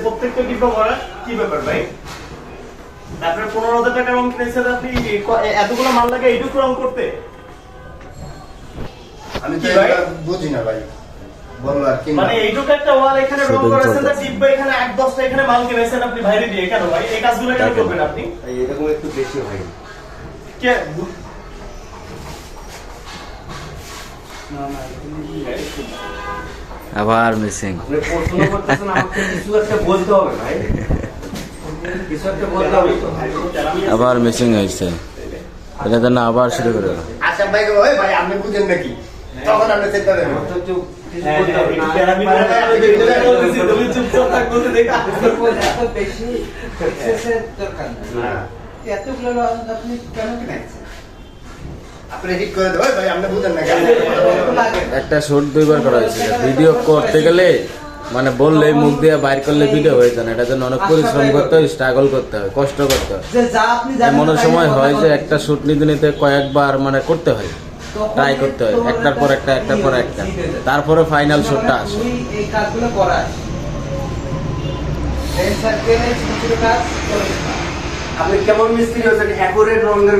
প্রত্যেকটা ডিব্বা ভরা কি ব্যাপার ভাই? তারপরে 15,000 টাকা রং কিনেছেন আপনি, এতগুলো মাল লাগে এইটুকু রং করতে? আমি তো বুঝি না ভাই, বলো আর কি। মানে এইটুকু একটা ওয়াল এখানে রং করেছেন, তার ডিব্বা এখানে 8-10টা এখানে মাল কিনেছেন আপনি বাইরে দিয়ে, কেন ভাই এই কাজগুলো কেন করবেন আপনি? এরকম একটু বেশি হয় কে আবার মিসিং। আপনি প্রশ্ন করতেছেন, আমাকে কিছু একটা বলতে হবে ভাই, কিছু একটা বলতে হবে তো। আবার মিসিং হয়েছে, এটা তো না আবার শুরু করে দাও। আচ্ছা ভাই, ওই ভাই আপনি বুঝেন নাকি? তখন আপনি চেষ্টা করবেন। আপনি ঠিক করে দেবেন ভাই, আপনি বুঝেন নাকি? একটা শুট 2বার করা হয়েছে, ভিডিও করতে গেলে মানে বললে মুখ দিয়ে বাইর করলে ভিডিও হয়ে যায় না, এটার জন্য অনেক পরিশ্রম করতে হয়, স্ট্রাগল করতে হয়, কষ্ট করতে হয়। এমন সময় হয় যে একটা শুট নিতে নিতে কয়েকবার মানে করতে হয়, ট্রাই করতে হয়, একটার পর একটা, একটার পর একটা, তারপরে ফাইনাল শুটটা আসে। এই কাজগুলো করা আপনি কেমন মিস্ত্রি হয়েছেন, অ্যাকুরেট রঙের